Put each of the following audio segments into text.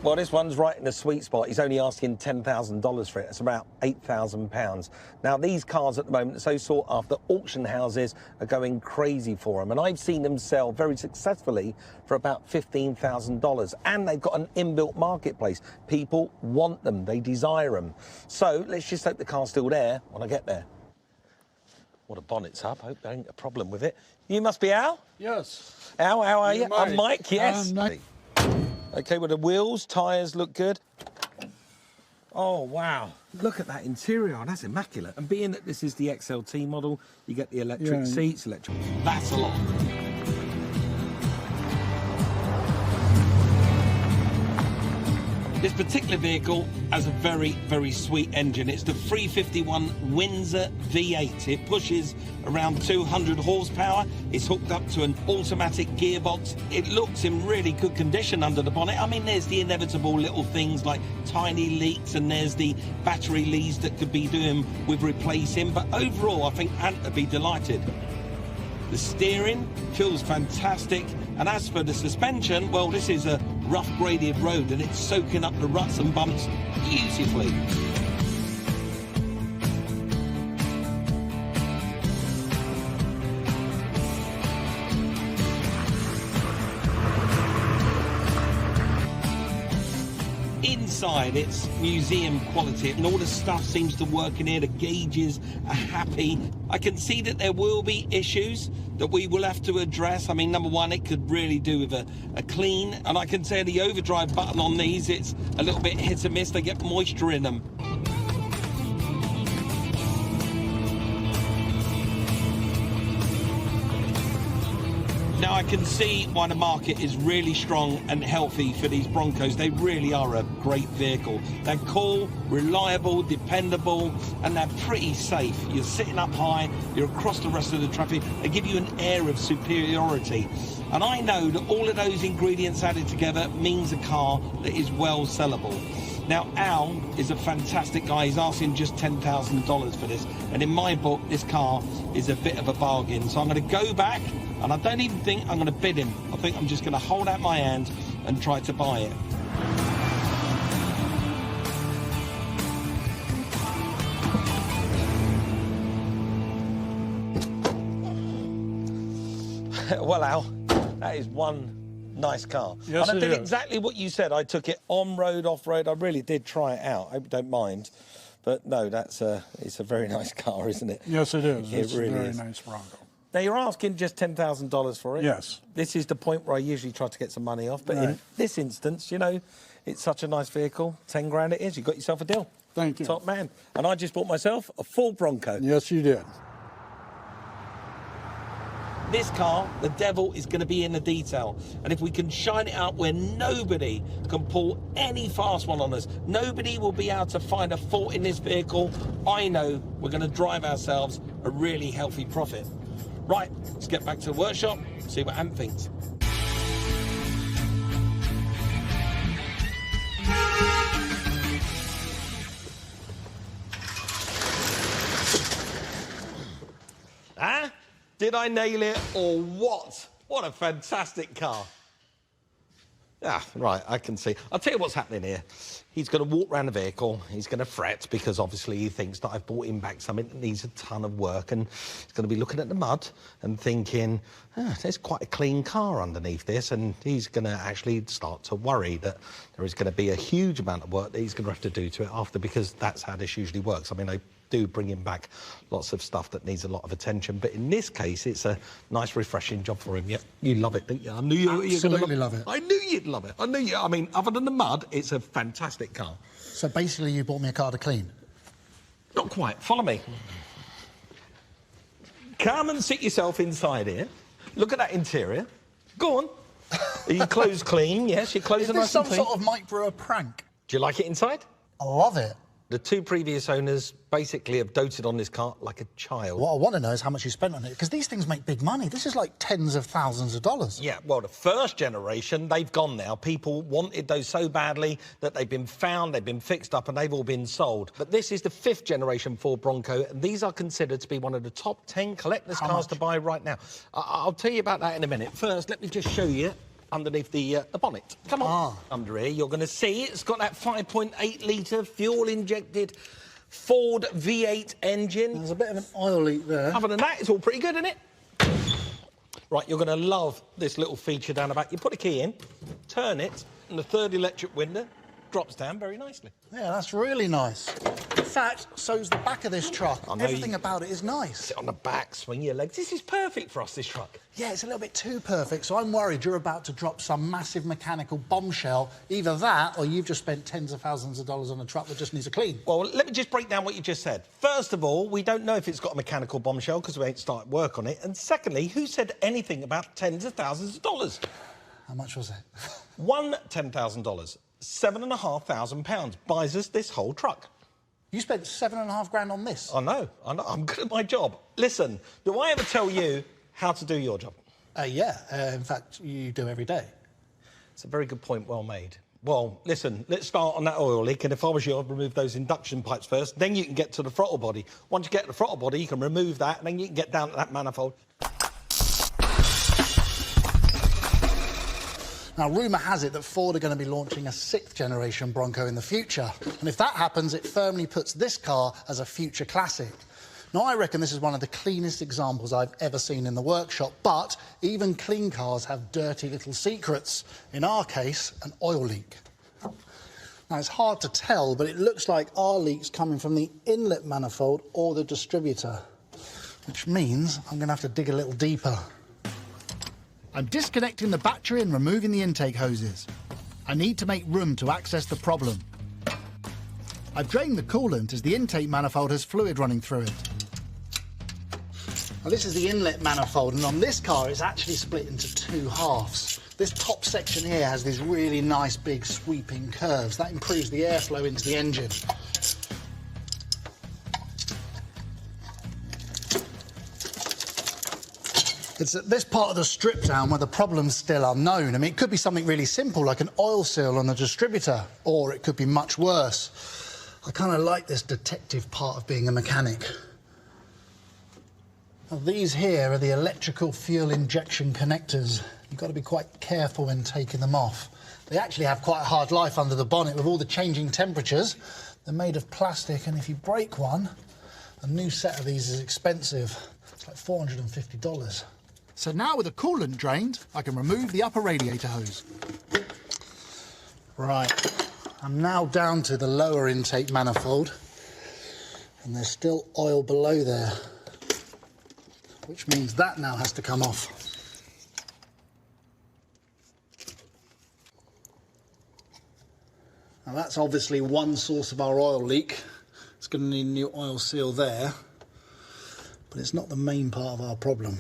Well, this one's right in the sweet spot. He's only asking $10,000 for it. It's about £8,000. Now, these cars at the moment are so sought after. Auction houses are going crazy for them. And I've seen them sell very successfully for about $15,000. And they've got an inbuilt marketplace. People want them. They desire them. So let's just hope the car's still there when I get there. Well, the bonnet's up. Hope there ain't a problem with it. You must be Al? Yes. Al, how are you? I'm Mike, yes. Mike. OK, well, the wheels, tyres look good. Oh, wow. Look at that interior. That's immaculate. And being that this is the XLT model, you get the electric seats, electric... That's a lot. This particular vehicle has a very, very sweet engine. It's the 351 Windsor V8. It pushes around 200 horsepower. It's hooked up to an automatic gearbox. It looks in really good condition under the bonnet. I mean, there's the inevitable little things like tiny leaks, and there's the battery leads that could be doing with replacing. But overall, I think Ant would be delighted. The steering feels fantastic. And as for the suspension, well, this is a rough graded road and it's soaking up the ruts and bumps beautifully. Inside, it's museum quality and all the stuff seems to work in here. The gauges are happy. I can see that there will be issues that we will have to address. I mean, number one, it could really do with a clean, and I can say the overdrive button on these, it's a little bit hit and miss. They get moisture in them. Now, I can see why the market is really strong and healthy for these Broncos. They really are a great vehicle. They're cool, reliable, dependable, and they're pretty safe. You're sitting up high, you're across the rest of the traffic. They give you an air of superiority. And I know that all of those ingredients added together means a car that is well sellable. Now, Al is a fantastic guy. He's asking just $10,000 for this. And in my book, this car is a bit of a bargain. So I'm going to go back, and I don't even think I'm going to bid him. I think I'm just going to hold out my hand and try to buy it. Well, Al, that is one nice car. Yes, and I did is. exactly what you said. I took it on-road, off-road. I really did try it out. I hope you don't mind. But no, it's a very nice car, isn't it? Yes, it is. It It's really a very is. nice Bronco. Now, you're asking just $10,000 for it? Yes. This is the point where I usually try to get some money off. But in this instance, you know, it's such a nice vehicle. 10 grand it is. You got yourself a deal. Thank you. Top man. And I just bought myself a full Bronco. Yes, you did. This car, the devil is going to be in the detail. And if we can shine it out where nobody can pull any fast one on us, nobody will be able to find a fault in this vehicle, I know we're going to drive ourselves a really healthy profit. Right, let's get back to the workshop, see what Ant thinks. Huh? Did I nail it or what? What a fantastic car. Ah, right, I can see. I'll tell you what's happening here. He's going to walk around the vehicle. He's going to fret because obviously he thinks that I've bought him back something that needs a ton of work, and he's going to be looking at the mud and thinking, there's quite a clean car underneath this, and he's going to actually start to worry that there is going to be a huge amount of work that he's going to have to do to it after, because that's how this usually works. I mean, I do bring him back lots of stuff that needs a lot of attention, but in this case, it's a nice, refreshing job for him. Yeah, you love it, don't you? I knew you were going to love it. I knew you'd love it. I knew you. I mean, other than the mud, it's a fantastic car. So basically you bought me a car to clean? Not quite. Follow me. Come and sit yourself inside here. Look at that interior. Go on. Are your clothes clean? Yes, your clothes Is are this nice some and clean. sort of Mike Brewer prank? Do you like it inside? I love it. The two previous owners basically have doted on this car like a child. What I want to know is how much you spent on it, because these things make big money. This is like tens of thousands of dollars. Yeah, well, the first generation, they've gone now. People wanted those so badly that they've been found, they've been fixed up, and they've all been sold. But this is the 5th generation Ford Bronco, and these are considered to be one of the top 10 collector's cars to buy right now. I'll tell you about that in a minute. First, let me just show you underneath the bonnet. Come on. Under here, you're going to see it's got that 5.8-litre fuel-injected Ford V8 engine. There's a bit of an oil leak there. Other than that, it's all pretty good, isn't it? Right, you're going to love this little feature down the back. You put a key in, turn it, and the third electric window drops down very nicely. Yeah, that's really nice. In fact, so's the back of this truck. Everything about it is nice. Sit on the back, swing your legs. This is perfect for us, this truck. Yeah, it's a little bit too perfect, so I'm worried you're about to drop some massive mechanical bombshell. Either that, or you've just spent tens of thousands of dollars on a truck that just needs a clean. Well, let me just break down what you just said. First of all, we don't know if it's got a mechanical bombshell because we ain't started work on it. And secondly, who said anything about tens of thousands of dollars? How much was it? One $10,000. £7,500 buys us this whole truck. You spent $7.5 on this? I know. I'm good at my job. Listen, do I ever tell you how to do your job? Yeah. In fact, you do every day. It's a very good point, well made. Well, listen, let's start on that oil leak, and if I was you, I'd remove those induction pipes first, then you can get to the throttle body. Once you get to the throttle body, you can remove that, and then you can get down to that manifold. Now, rumour has it that Ford are going to be launching a 6th-generation Bronco in the future. And if that happens, it firmly puts this car as a future classic. Now, I reckon this is one of the cleanest examples I've ever seen in the workshop, but even clean cars have dirty little secrets. In our case, an oil leak. Now, it's hard to tell, but it looks like our leak's coming from the inlet manifold or the distributor, which means I'm going to have to dig a little deeper. I'm disconnecting the battery and removing the intake hoses. I need to make room to access the problem. I've drained the coolant as the intake manifold has fluid running through it. Now, this is the inlet manifold, and on this car it's actually split into 2 halves. This top section here has these really nice big sweeping curves. That improves the airflow into the engine. It's at this part of the strip down where the problem's still unknown. I mean, it could be something really simple, like an oil seal on the distributor, or it could be much worse. I kind of like this detective part of being a mechanic. Now, these here are the electrical fuel injection connectors. You've got to be quite careful when taking them off. They actually have quite a hard life under the bonnet with all the changing temperatures. They're made of plastic, and if you break one, a new set of these is expensive. It's like $450. So now with the coolant drained, I can remove the upper radiator hose. Right, I'm now down to the lower intake manifold, and there's still oil below there, which means that now has to come off. Now that's obviously one source of our oil leak. It's going to need a new oil seal there, but it's not the main part of our problem.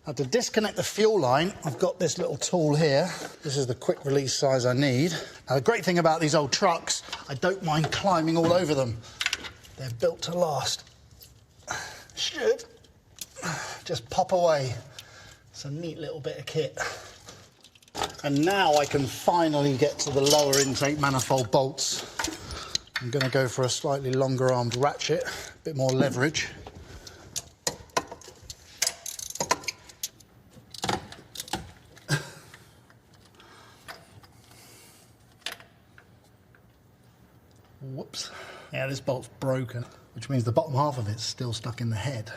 Now, to disconnect the fuel line, I've got this little tool here. This is the quick release size I need. Now, the great thing about these old trucks, I don't mind climbing all over them. They're built to last. Should just pop away. It's a neat little bit of kit. And now I can finally get to the lower intake manifold bolts. I'm going to go for a slightly longer armed ratchet, a bit more leverage. Whoops. Yeah, this bolt's broken, which means the bottom half of it's still stuck in the head.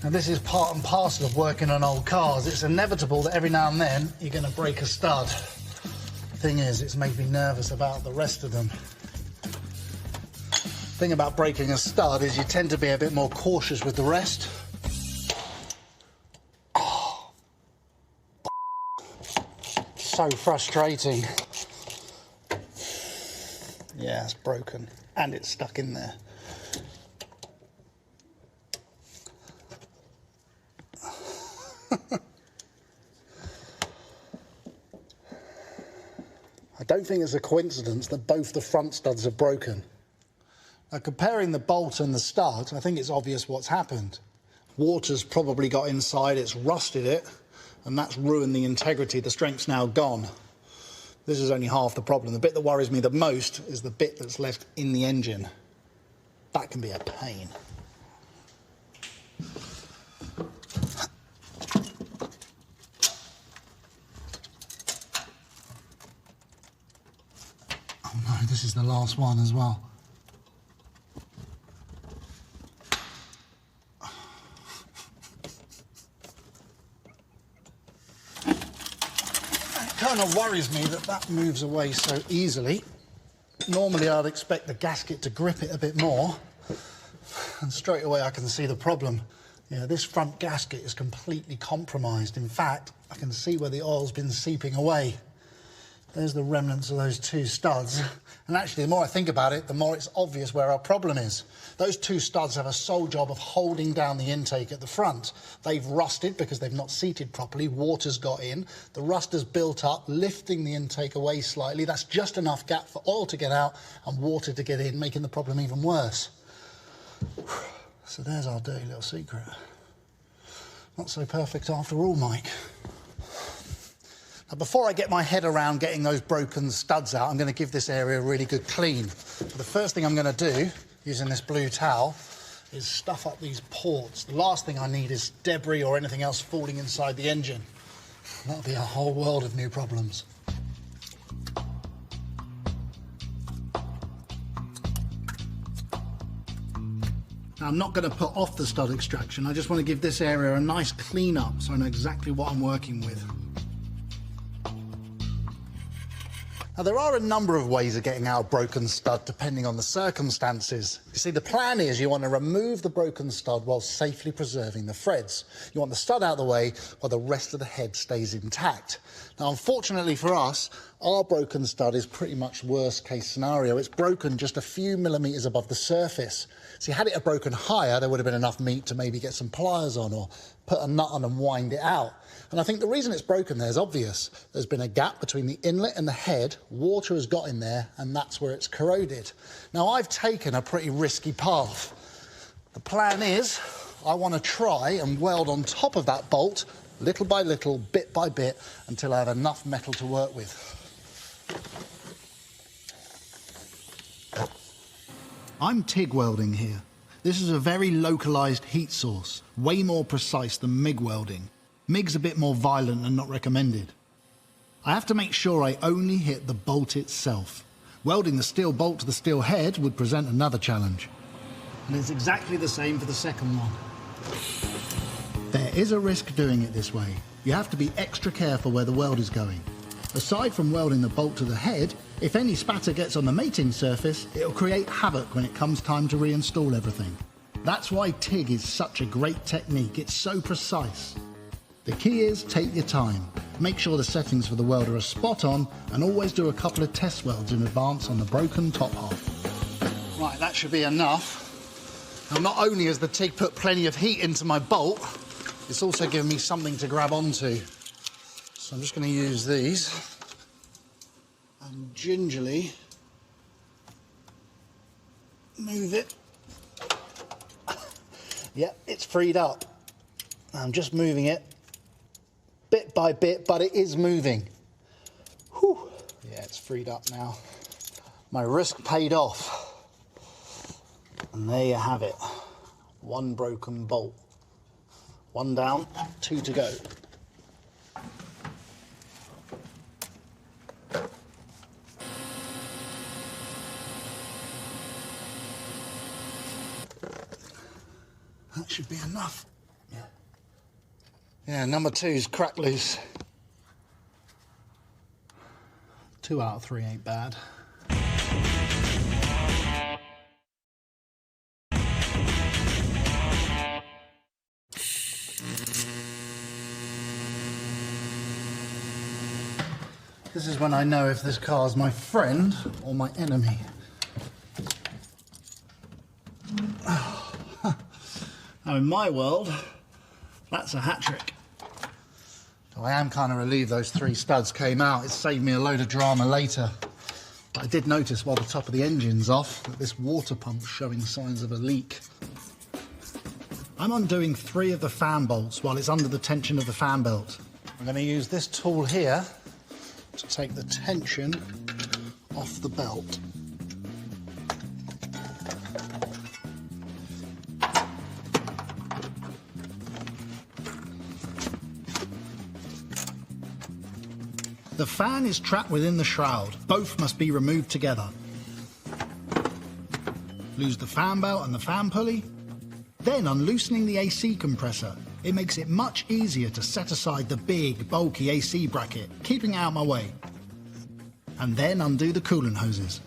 Now, this is part and parcel of working on old cars. It's inevitable that every now and then you're going to break a stud. Thing is, it's made me nervous about the rest of them. Thing about breaking a stud is you tend to be a bit more cautious with the rest. Oh. So frustrating. Yeah, it's broken and it's stuck in there. I don't think it's a coincidence that both the front studs are broken. Now, comparing the bolt and the stud, I think it's obvious what's happened. Water's probably got inside, it's rusted it, and that's ruined the integrity. The strength's now gone. This is only half the problem. The bit that worries me the most is the bit that's left in the engine. That can be a pain. Oh no, this is the last one as well. It kind of worries me that that moves away so easily. Normally I'd expect the gasket to grip it a bit more, and straight away I can see the problem. Yeah, this front gasket is completely compromised. In fact, I can see where the oil's been seeping away. There's the remnants of those two studs. And actually, the more I think about it, the more it's obvious where our problem is. Those two studs have a sole job of holding down the intake at the front. They've rusted because they've not seated properly. Water's got in. The rust has built up, lifting the intake away slightly. That's just enough gap for oil to get out and water to get in, making the problem even worse. So there's our dirty little secret. Not so perfect after all, Mike. Now, before I get my head around getting those broken studs out, I'm going to give this area a really good clean. But the first thing I'm going to do, using this blue towel, is stuff up these ports. The last thing I need is debris or anything else falling inside the engine. That'll be a whole world of new problems. Now, I'm not going to put off the stud extraction. I just want to give this area a nice clean up so I know exactly what I'm working with. Now, there are a number of ways of getting out a broken stud depending on the circumstances. You see, the plan is you want to remove the broken stud while safely preserving the threads. You want the stud out of the way while the rest of the head stays intact. Now, unfortunately for us, our broken stud is pretty much worst case scenario. It's broken just a few millimetres above the surface. See, had it have broken higher, there would have been enough meat to maybe get some pliers on or put a nut on and wind it out. And I think the reason it's broken there is obvious. There's been a gap between the inlet and the head, water has got in there, and that's where it's corroded. Now, I've taken a pretty risky path. The plan is, I want to try and weld on top of that bolt, little by little, bit by bit, until I have enough metal to work with. I'm TIG welding here. This is a very localised heat source, way more precise than MIG welding. MIG's a bit more violent and not recommended. I have to make sure I only hit the bolt itself. Welding the steel bolt to the steel head would present another challenge. And it's exactly the same for the second one. There is a risk doing it this way. You have to be extra careful where the weld is going. Aside from welding the bolt to the head, if any spatter gets on the mating surface, it'll create havoc when it comes time to reinstall everything. That's why TIG is such a great technique. It's so precise. The key is take your time. Make sure the settings for the welder are spot on, and always do a couple of test welds in advance on the broken top half. Right, that should be enough. Now, not only has the TIG put plenty of heat into my bolt, it's also given me something to grab onto. So I'm just going to use these and gingerly move it. Yep, it's freed up. I'm just moving it bit by bit, but it is moving. Whew. Yeah, it's freed up now. My risk paid off. And there you have it. One broken bolt. One down, two to go. That should be enough. Yeah, number two's crack loose. 2 out of 3 ain't bad. This is when I know if this car's my friend or my enemy. Now, in my world, that's a hat trick. So I am kind of relieved those 3 studs came out. It saved me a load of drama later. But I did notice while the top of the engine's off that this water pump's showing signs of a leak. I'm undoing 3 of the fan bolts while it's under the tension of the fan belt. I'm going to use this tool here to take the tension off the belt. The fan is trapped within the shroud. Both must be removed together. Lose the fan belt and the fan pulley. Then unloosening the AC compressor. It makes it much easier to set aside the big, bulky AC bracket, keeping it out of my way. And then undo the coolant hoses.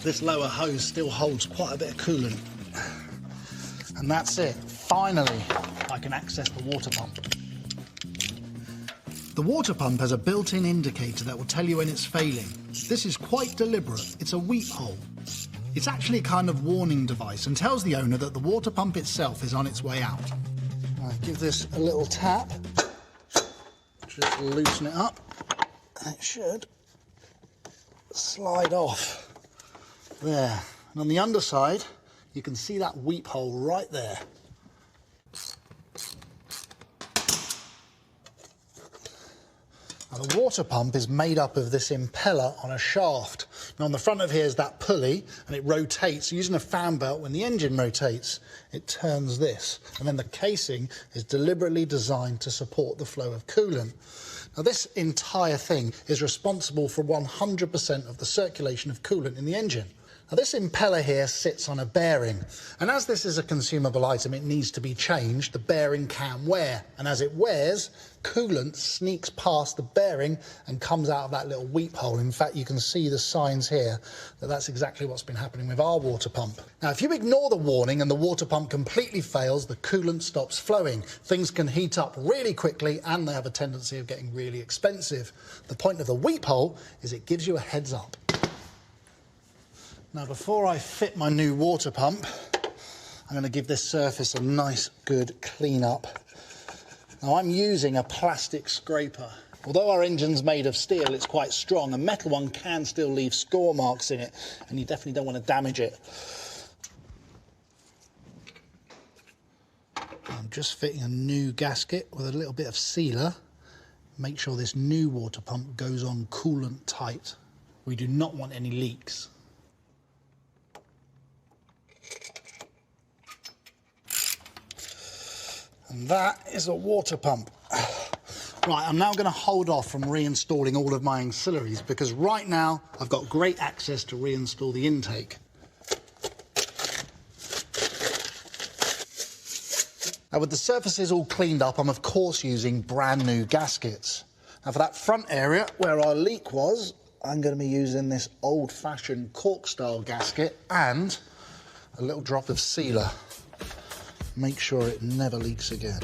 This lower hose still holds quite a bit of coolant. And that's it. Finally, I can access the water pump. The water pump has a built-in indicator that will tell you when it's failing. This is quite deliberate. It's a weep hole. It's actually a kind of warning device and tells the owner that the water pump itself is on its way out. I give this a little tap. Just loosen it up. And it should slide off. There. And on the underside, you can see that weep hole right there. Now, the water pump is made up of this impeller on a shaft. Now, on the front of here is that pulley, and it rotates. Using a fan belt, when the engine rotates, it turns this. And then the casing is deliberately designed to support the flow of coolant. Now, this entire thing is responsible for 100% of the circulation of coolant in the engine. Now, this impeller here sits on a bearing, and as this is a consumable item, it needs to be changed. The bearing can wear, and as it wears, coolant sneaks past the bearing and comes out of that little weep hole. In fact, you can see the signs here that that's exactly what's been happening with our water pump. Now, if you ignore the warning and the water pump completely fails, the coolant stops flowing. Things can heat up really quickly, and they have a tendency of getting really expensive. The point of the weep hole is it gives you a heads up. Now, before I fit my new water pump, I'm going to give this surface a nice, good clean up. Now, I'm using a plastic scraper. Although our engine's made of steel, it's quite strong. A metal one can still leave score marks in it, and you definitely don't want to damage it. I'm just fitting a new gasket with a little bit of sealer. Make sure this new water pump goes on coolant tight. We do not want any leaks. And that is a water pump. Right, I'm now going to hold off from reinstalling all of my auxiliaries because right now I've got great access to reinstall the intake. Now, with the surfaces all cleaned up, I'm of course using brand new gaskets. Now, for that front area where our leak was, I'm going to be using this old-fashioned cork-style gasket and a little drop of sealer. Make sure it never leaks again.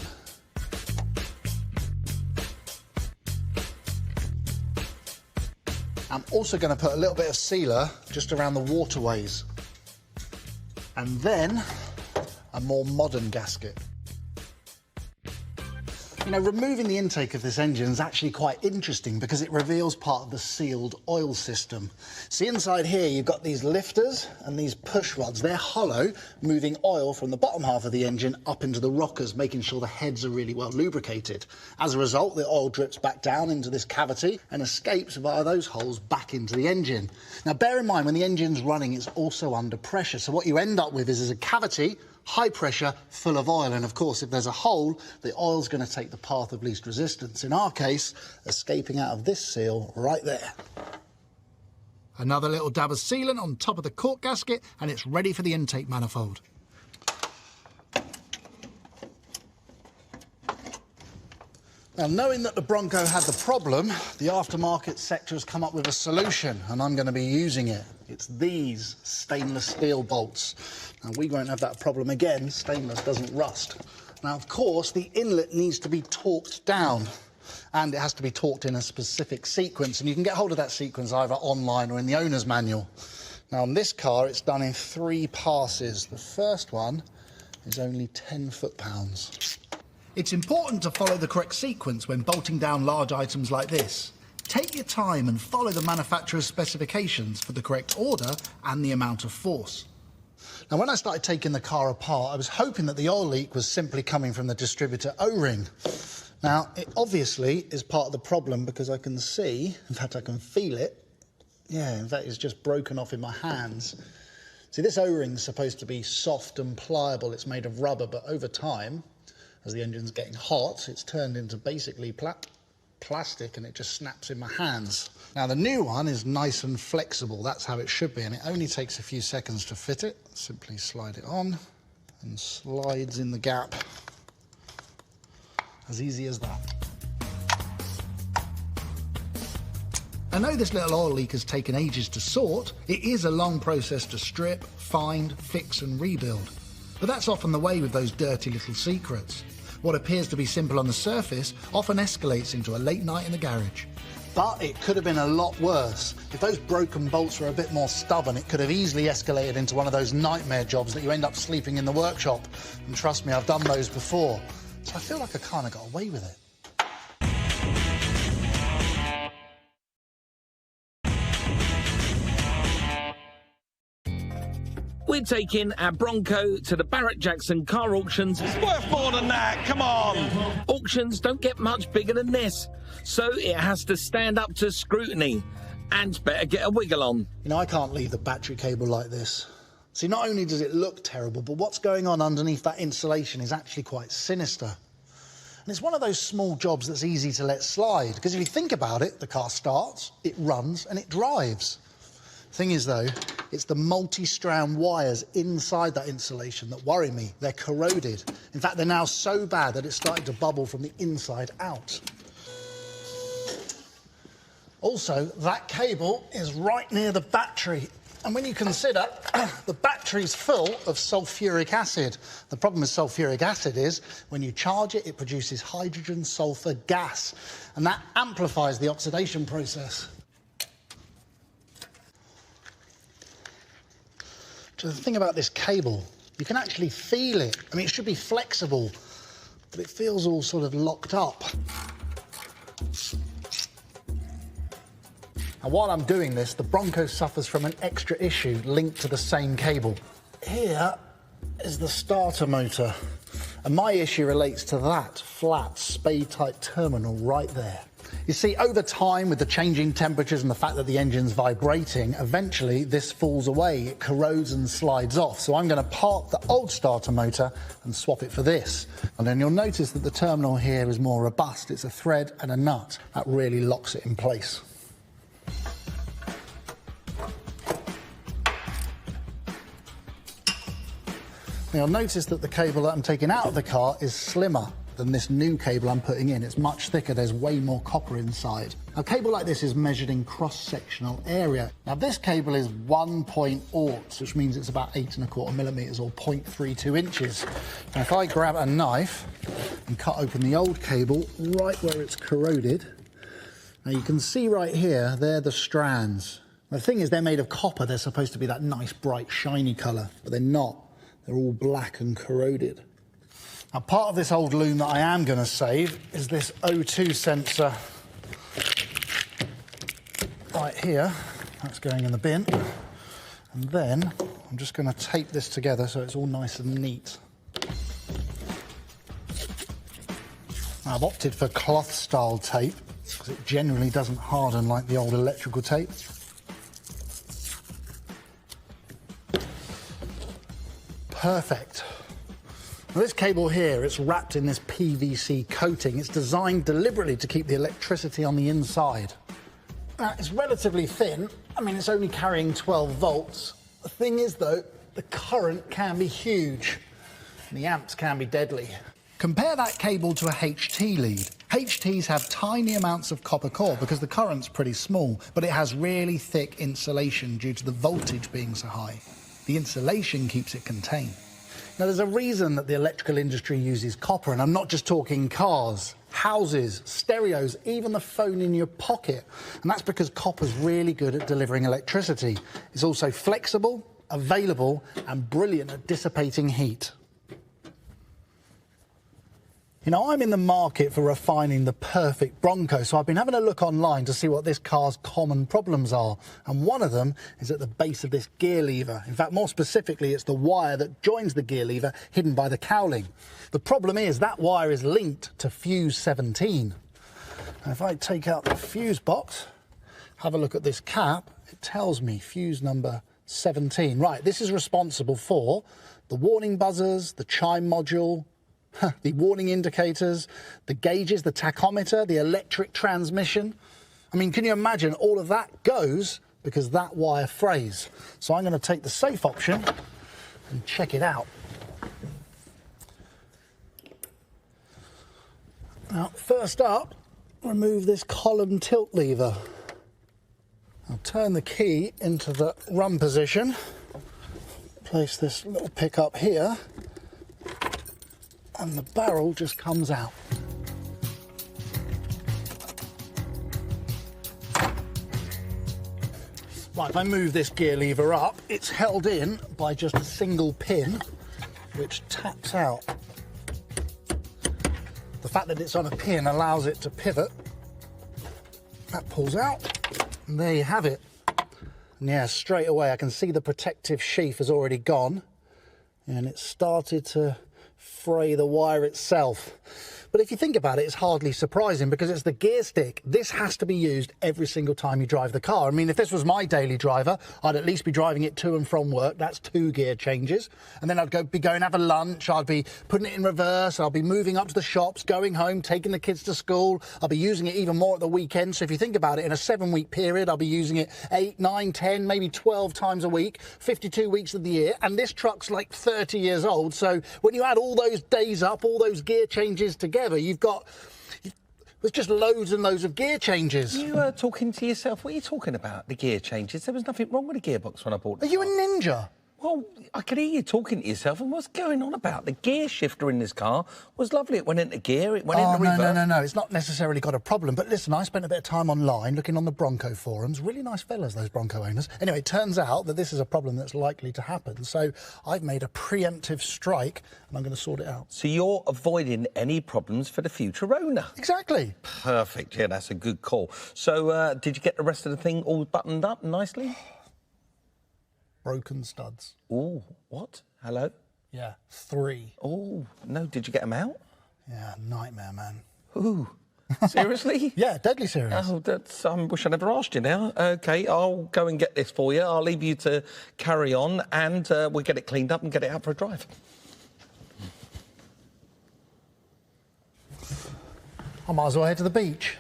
I'm also going to put a little bit of sealer just around the waterways. And then a more modern gasket. You know, removing the intake of this engine is actually quite interesting because it reveals part of the sealed oil system. See, inside here you've got these lifters and these push rods. They're hollow, moving oil from the bottom half of the engine up into the rockers, making sure the heads are really well lubricated. As a result, the oil drips back down into this cavity and escapes via those holes back into the engine. Now, bear in mind, when the engine's running, it's also under pressure. So what you end up with is a cavity, high pressure, full of oil. And of course, if there's a hole, the oil's going to take the path of least resistance. In our case, escaping out of this seal right there. Another little dab of sealant on top of the cork gasket, and it's ready for the intake manifold. Now, knowing that the Bronco had the problem, the aftermarket sector has come up with a solution, and I'm going to be using it. It's these stainless steel bolts. Now, we won't have that problem again. Stainless doesn't rust. Now, of course, the inlet needs to be torqued down, and it has to be torqued in a specific sequence, and you can get hold of that sequence either online or in the owner's manual. Now, on this car, it's done in 3 passes. The first one is only 10 foot-pounds. It's important to follow the correct sequence when bolting down large items like this. Take your time and follow the manufacturer's specifications for the correct order and the amount of force. Now, when I started taking the car apart, I was hoping that the oil leak was simply coming from the distributor O-ring. Now, it obviously is part of the problem because I can see, in fact, I can feel it. Yeah, in fact, it's just broken off in my hands. See, this O-ring's supposed to be soft and pliable. It's made of rubber, but over time, as the engine's getting hot, it's turned into basically plastic and it just snaps in my hands. Now, the new one is nice and flexible. That's how it should be, and it only takes a few seconds to fit it. Simply slide it on and slides in the gap. As easy as that. I know this little oil leak has taken ages to sort. It is a long process to strip, find, fix and rebuild. But that's often the way with those dirty little secrets. What appears to be simple on the surface often escalates into a late night in the garage. But it could have been a lot worse. If those broken bolts were a bit more stubborn, it could have easily escalated into one of those nightmare jobs that you end up sleeping in the workshop. And trust me, I've done those before. So I feel like I kind of got away with it. We're taking our Bronco to the Barrett-Jackson car auctions. It's worth more than that, come on! Auctions don't get much bigger than this, so it has to stand up to scrutiny and better get a wiggle on. You know, I can't leave the battery cable like this. See, not only does it look terrible, but what's going on underneath that insulation is actually quite sinister. And it's one of those small jobs that's easy to let slide, because if you think about it, the car starts, it runs, and it drives. Thing is, though, it's the multi-strand wires inside that insulation that worry me. They're corroded. In fact, they're now so bad that it's starting to bubble from the inside out. Also, that cable is right near the battery. And when you consider the battery's full of sulfuric acid, the problem with sulfuric acid is when you charge it, it produces hydrogen sulfur gas, and that amplifies the oxidation process. So the thing about this cable, you can actually feel it. I mean, it should be flexible, but it feels all sort of locked up. And while I'm doing this, the Bronco suffers from an extra issue linked to the same cable. Here is the starter motor, and my issue relates to that flat spade-type terminal right there. You see, over time, with the changing temperatures and the fact that the engine's vibrating, eventually this falls away, it corrodes and slides off. So I'm going to park the old starter motor and swap it for this. And then you'll notice that the terminal here is more robust. It's a thread and a nut. That really locks it in place. Now, you'll notice that the cable that I'm taking out of the car is slimmer than this new cable I'm putting in. It's much thicker, there's way more copper inside. Now, a cable like this is measured in cross-sectional area. Now, this cable is 1.0, which means it's about 8¼ millimetres or 0.32 inches. Now, if I grab a knife and cut open the old cable right where it's corroded, now you can see right here, they're the strands. Now, the thing is, they're made of copper. They're supposed to be that nice, bright, shiny colour, but they're not. They're all black and corroded. Now, part of this old loom that I am going to save is this O2 sensor right here. That's going in the bin. And then I'm just going to tape this together so it's all nice and neat. Now, I've opted for cloth-style tape because it generally doesn't harden like the old electrical tape. Perfect. Now, this cable here, it's wrapped in this PVC coating. It's designed deliberately to keep the electricity on the inside. Now, it's relatively thin. I mean, it's only carrying 12 volts. The thing is, though, the current can be huge, and the amps can be deadly. Compare that cable to a HT lead. HTs have tiny amounts of copper core because the current's pretty small, but it has really thick insulation due to the voltage being so high. The insulation keeps it contained. Now, there's a reason that the electrical industry uses copper, and I'm not just talking cars, houses, stereos, even the phone in your pocket. And that's because copper's really good at delivering electricity. It's also flexible, available, and brilliant at dissipating heat. You know, I'm in the market for refining the perfect Bronco, so I've been having a look online to see what this car's common problems are. And one of them is at the base of this gear lever. In fact, more specifically, it's the wire that joins the gear lever hidden by the cowling. The problem is that wire is linked to fuse 17. Now, if I take out the fuse box, have a look at this cap, it tells me fuse number 17. Right, this is responsible for the warning buzzers, the chime module, the warning indicators, the gauges, the tachometer, the electric transmission. I mean, can you imagine all of that goes because that wire frays? So I'm going to take the safe option and check it out. Now, first up, remove this column tilt lever. I'll turn the key into the run position, place this little pickup here, and the barrel just comes out. Right, if I move this gear lever up, it's held in by just a single pin, which taps out. The fact that it's on a pin allows it to pivot. That pulls out, and there you have it. And yeah, straight away I can see the protective sheath has already gone, and it's started to fray the wire itself. But if you think about it, it's hardly surprising because it's the gear stick. This has to be used every single time you drive the car. I mean, if this was my daily driver, I'd at least be driving it to and from work. That's 2 gear changes. And then I'd be going to have a lunch. I'd be putting it in reverse. I'll be moving up to the shops, going home, taking the kids to school. I'll be using it even more at the weekend. So if you think about it, in a 7-week period, I'll be using it 8, 9, 10, maybe 12 times a week, 52 weeks of the year. And this truck's like 30 years old. So when you add all those days up, all those gear changes together, you've got, there's just loads and loads of gear changes. You were talking to yourself. What are you talking about, the gear changes? There was nothing wrong with the gearbox when I bought it. Are you a ninja? Well, I could hear you talking to yourself, and what's going on about? The gear shifter in this car was lovely. It went into gear, it went into reverse. No, it's not necessarily got a problem. But listen, I spent a bit of time online looking on the Bronco forums. Really nice fellas, those Bronco owners. Anyway, it turns out that this is a problem that's likely to happen. So I've made a preemptive strike, and I'm going to sort it out. So you're avoiding any problems for the future owner? Exactly. Perfect, yeah, that's a good call. So did you get the rest of the thing all buttoned up nicely? Broken studs. Oh, what? Hello? Yeah, 3. Oh, no, did you get them out? Yeah, nightmare, man. Ooh, seriously? Yeah, deadly serious. Oh, that's, I wish I never asked you now. OK, I'll go and get this for you. I'll leave you to carry on, and we'll get it cleaned up and get it out for a drive. I might as well head to the beach.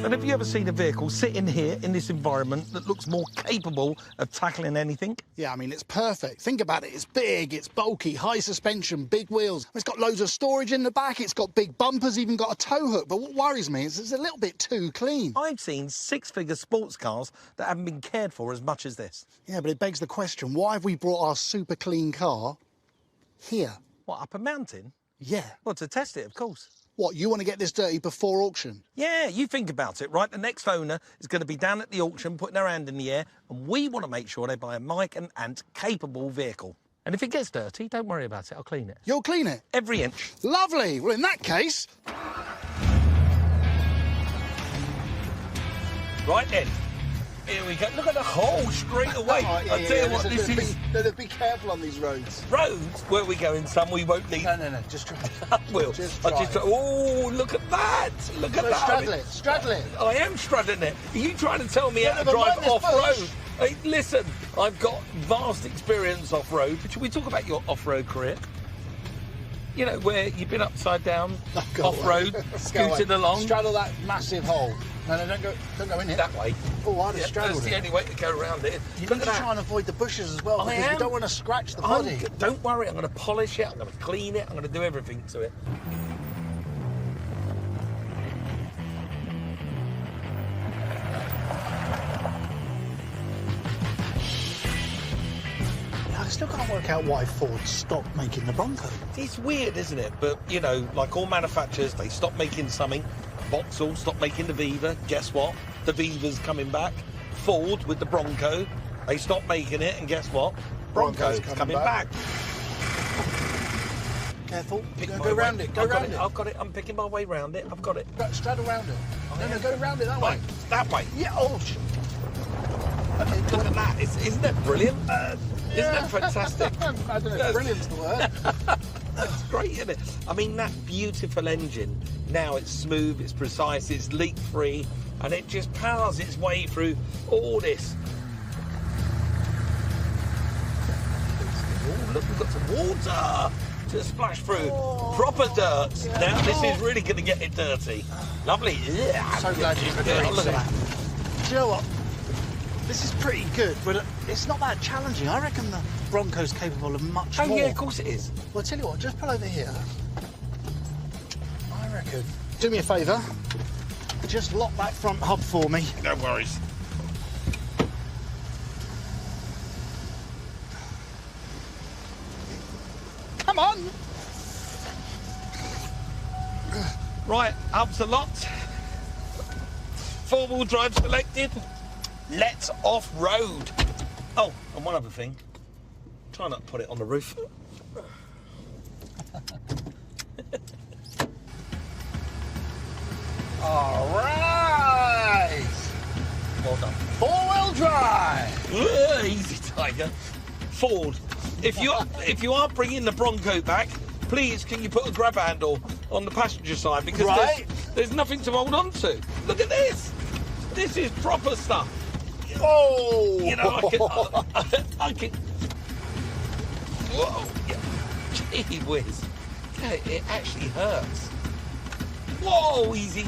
And have you ever seen a vehicle sitting here in this environment that looks more capable of tackling anything? Yeah, I mean, it's perfect. Think about it. It's big, it's bulky, high suspension, big wheels. It's got loads of storage in the back. It's got big bumpers, even got a tow hook. But what worries me is it's a little bit too clean. I've seen 6-figure sports cars that haven't been cared for as much as this. Yeah, but it begs the question, why have we brought our super clean car here? What, up a mountain? Yeah. Well, to test it, of course. What, you want to get this dirty before auction? Yeah, you think about it, right? The next owner is going to be down at the auction putting their hand in the air, and we want to make sure they buy a Mike and capable vehicle. And if it gets dirty, don't worry about it, I'll clean it. You'll clean it? Every inch. Lovely. Well, in that case... Right then. Here we go. Look at the hole straight away. I'll tell you what, this is... Be careful on these roads. Roads? Where we going, son? We won't need... No, just try. I will. Just try. Oh, look at that. Look at that. Straddle it. I am straddling it. Are you trying to tell me how to never drive mind this off-road? bush. Hey, listen, I've got vast experience off-road. Should we talk about your off-road career? You know, where you've been upside down, off-road, scooting along. Straddle that massive hole. No, don't go in it. That way. Oh, I'd have straddled That's it. the only way to go around it. You Look need at to try and avoid the bushes as well, because you don't want to scratch the body. Don't worry, I'm going to polish it, I'm going to clean it, I'm going to do everything to it. I still can't work out why Ford stopped making the Bronco. It's weird, isn't it? But, you know, like all manufacturers, they stop making something. Vauxhall stopped making the Viva. Guess what? The Viva's coming back. Ford with the Bronco, they stopped making it, and guess what? Bronco's coming back. Careful. Go round it. Go round it. I've got it. I'm picking my way round it. I've got it. Straddle round it. No, go round it that way. That way. Yeah, oh, Okay, look at that. Isn't that brilliant? Isn't that fantastic? I don't know if brilliant's the word. That's great, isn't it? I mean, that beautiful engine, now it's smooth, it's precise, it's leak-free, and it just powers its way through all this. Oh, look, we've got some water to splash through. Proper dirt. Yeah. Now, this is really going to get it dirty. Lovely. Yeah. So glad you agreed. Look at that. Do you know what? This is pretty good, but it's not that challenging. I reckon the Bronco's capable of much more. Oh, yeah, of course it is. Well, tell you what, just pull over here. I reckon. Do me a favour. Just lock that front hub for me. No worries. Come on! Right, hubs are locked. Four-wheel drive selected. Let's off-road. Oh, and one other thing. Try not to put it on the roof. All right! Well done. Four-wheel drive! Easy, Tiger. Ford, if you are bringing the Bronco back, please can you put a grab handle on the passenger side, because there's nothing to hold on to. Look at this. This is proper stuff. Oh! You know, I can. Whoa! Yeah. Gee whiz. It actually hurts. Whoa, easy.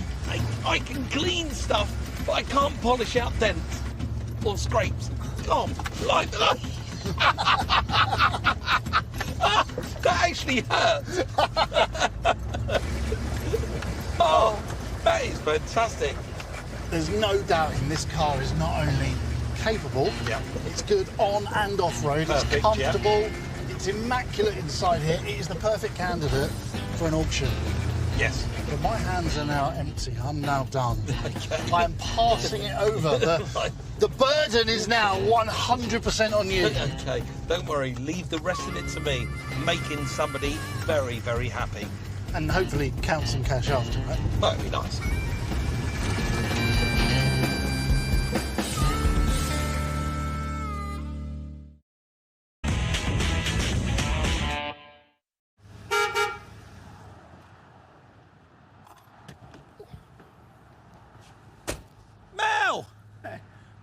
I can clean stuff, but I can't polish out dents or scrapes. God, like that. That actually hurts. Oh, that is fantastic. There's no doubting this car is not only capable, it's good on and off-road, it's Perfect, comfortable, it's immaculate inside here. It is the perfect candidate for an auction. Yes. But my hands are now empty. I'm now done. I am passing it over. The burden is now 100% on you. Okay, don't worry. Leave the rest of it to me. Making somebody very, very happy. And hopefully count some cash after, right? That'd be nice.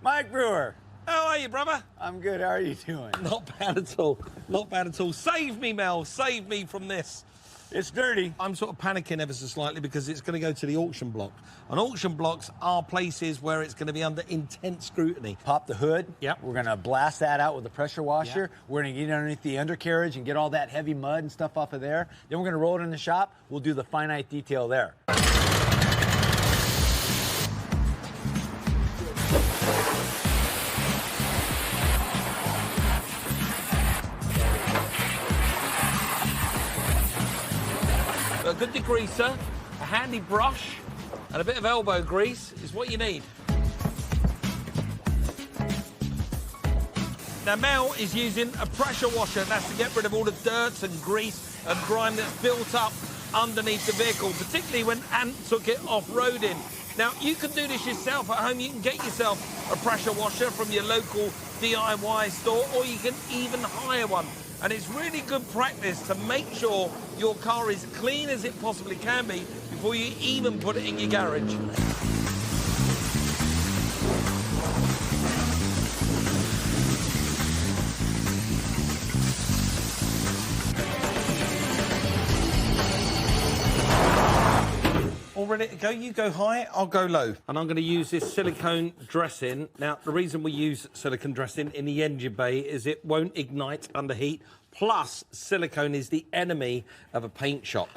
Mike Brewer. How are you, brother? I'm good. How are you doing? Not bad at all. Not bad at all. Save me, Mel. Save me from this. It's dirty. I'm sort of panicking ever so slightly because it's going to go to the auction block. And auction blocks are places where it's going to be under intense scrutiny. Pop the hood. Yep. We're going to blast that out with a pressure washer. Yep. We're going to get underneath the undercarriage and get all that heavy mud and stuff off of there. Then we're going to roll it in the shop. We'll do the finite detail there. A good degreaser, a handy brush, and a bit of elbow grease is what you need. Now, Mel is using a pressure washer. That's to get rid of all the dirt and grease and grime that's built up underneath the vehicle, particularly when Ant took it off-roading. Now, you can do this yourself at home. You can get yourself a pressure washer from your local DIY store, or you can even hire one. And it's really good practice to make sure your car is clean as it possibly can be before you even put it in your garage. All ready to go? You go high, I'll go low. And I'm going to use this silicone dressing. Now, the reason we use silicone dressing in the engine bay is it won't ignite under heat. Plus, silicone is the enemy of a paint shop.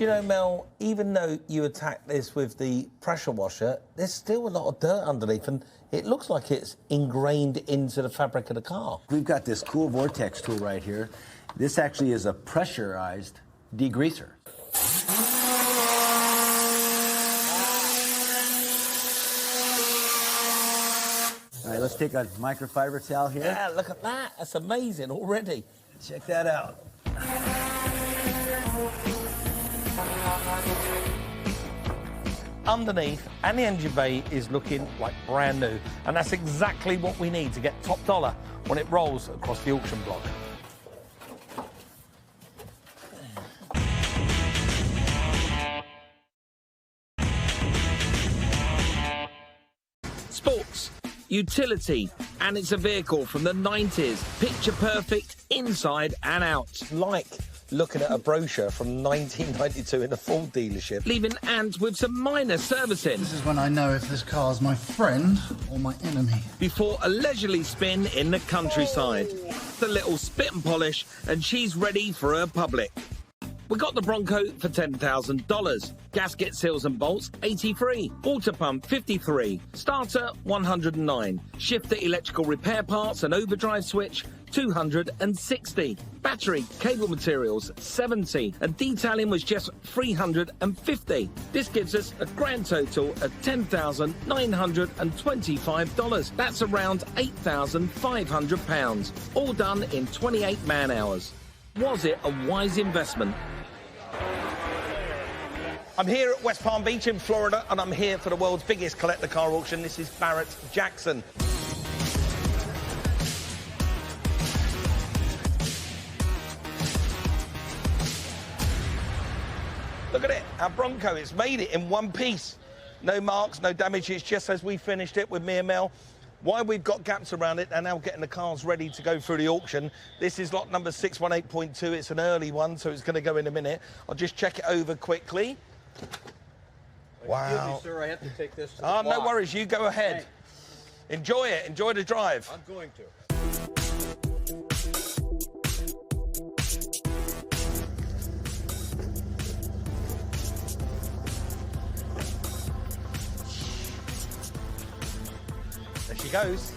know, Mel, even though you attack this with the pressure washer, there's still a lot of dirt underneath, and it looks like it's ingrained into the fabric of the car. We've got this cool vortex tool right here. This actually is a pressurized degreaser. All right, let's take a microfiber towel here. Yeah, look at that. That's amazing already. Check that out. Underneath, and the engine bay is looking like brand new, and that's exactly what we need to get top dollar when it rolls across the auction block. Sports, utility, and it's a vehicle from the 90s, picture perfect inside and out. Like looking at a brochure from 1992 in a Ford dealership, leaving Ant with some minor servicing. This is when I know if this car's my friend or my enemy. Before a leisurely spin in the countryside. The little spit and polish, and she's ready for her public. We got the Bronco for $10,000. Gasket seals and bolts, 83. Water pump, 53. Starter, 109. Shifter electrical repair parts and overdrive switch, 260. Battery, cable materials, 70. And detailing was just 350. This gives us a grand total of $10,925. That's around £8,500. All done in 28 man-hours. Was it a wise investment? I'm here at West Palm Beach in Florida, and I'm here for the world's biggest collector car auction. This is Barrett Jackson. Look at it, our Bronco, it's made it in one piece. No marks, no damage, it's just as we finished it with me and Mel. Why we've got gaps around it and now getting the cars ready to go through the auction. This is lot number 618.2. It's an early one, so it's going to go in a minute. I'll just check it over quickly. Wow. Excuse me, sir, I have to take this to the Oh, no block. worries. You go ahead. Thanks. Enjoy it. Enjoy the drive. I'm going to. There she goes.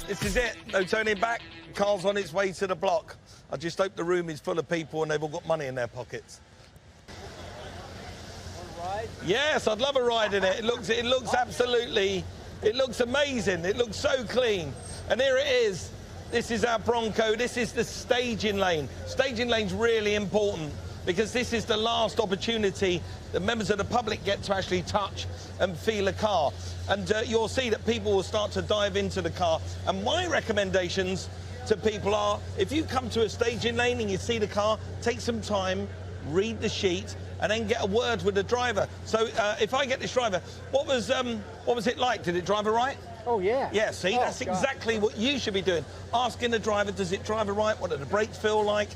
This is it. No turning back. Car's on its way to the block. I just hope the room is full of people and they've all got money in their pockets. Yes, I'd love a ride in it. It looks absolutely, it looks amazing. It looks so clean. And here it is. This is our Bronco. This is the staging lane. Staging lane's really important because this is the last opportunity that members of the public get to actually touch and feel a car. And you'll see that people will start to dive into the car. And my recommendations to people are, if you come to a staging lane and you see the car, take some time, read the sheet, and then get a word with the driver. So if I get this driver, what was it like? Did it drive all right? Oh, yeah. Yeah, see, Oh, that's God. exactly what you should be doing. Asking the driver, does it drive all right? What did the brakes feel like?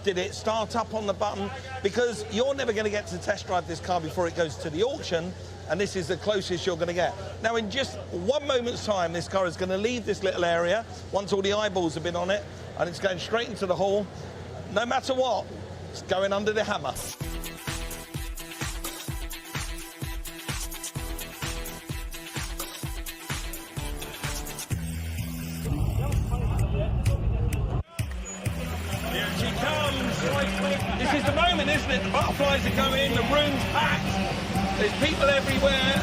Did it start up on the button? Because you're never going to get to test drive this car before it goes to the auction, and this is the closest you're going to get. Now, in just one moment's time, this car is going to leave this little area, once all the eyeballs have been on it, and it's going straight into the hall. No matter what, it's going under the hammer. Here she comes. This is the moment, isn't it? The butterflies are coming, the room's packed. There's people everywhere.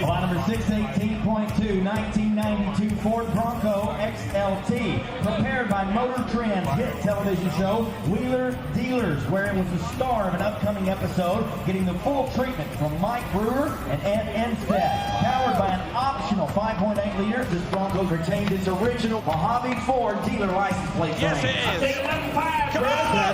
Lot number 618.2, 1992 Ford Bronco XLT, prepared by Motor Trend's hit television show, Wheeler Dealers, where it was the star of an upcoming episode, getting the full treatment from Mike Brewer and Ed Enstead. Powered by an optional 5.8 liter, this Bronco retained its original Mojave Ford dealer license plate. Yes, it is. Come on!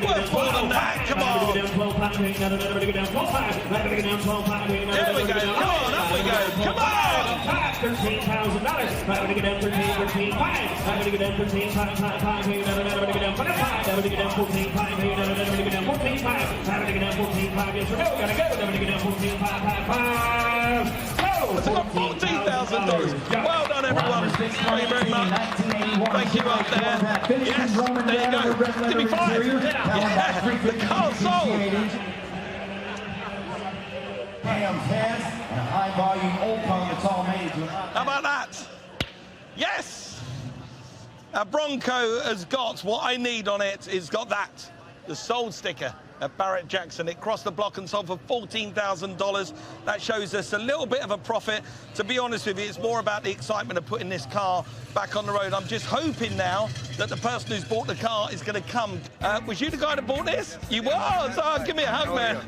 Worth more than that, come on! There we go, come on, up we go, come on! $13,000. Now we're going to get down 13, 5. Now we're going to get down 13, 5. Now we're going to get down 5. Now we're going to get down 14, 5. Now we're going to get down 14, 5. Now we're going to get down 14, 5. Yes, we're going to go. Now we're going to get down 14, 5, 5. It's got $14,000. Well done, everyone. Thank you very much. Thank you up there. Yes, there you go. Give me 5. Yeah. The car sold. Cam's head and a high volume old cone that's all made to How about that? Yes! Our Bronco has got what I need on it. It's got that. The sold sticker at Barrett Jackson. It crossed the block and sold for $14,000. That shows us a little bit of a profit. To be honest with you, it's more about the excitement of putting this car back on the road. I'm just hoping now that the person who's bought the car is going to come. Was you the guy that bought this? You was? Oh, give me a hug, man.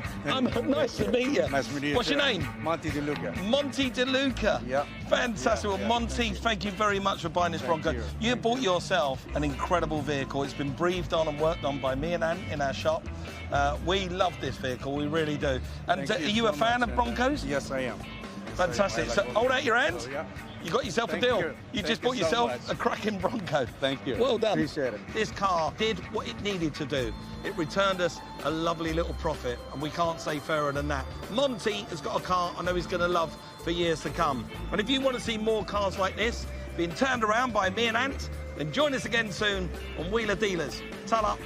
Nice to meet you. Nice to meet you. What's your name? Monty DeLuca. Monty DeLuca. Yeah. Fantastic. Yeah, Well, Monty, thank you very much for buying this Bronco. You bought yourself an incredible vehicle. It's been breathed on and worked on by me and Ant in our shop. We love this vehicle, we really do. And are you a fan of Broncos? Yes, I am. Fantastic. So hold out your hand. Yeah. You got yourself a deal. You just bought yourself a cracking Bronco. Thank you. Well done. Appreciate it. This car did what it needed to do. It returned us a lovely little profit, and we can't say fairer than that. Monty has got a car I know he's going to love for years to come. And if you want to see more cars like this being turned around by me and Ant, then join us again soon on Wheeler Dealers. Ta-da.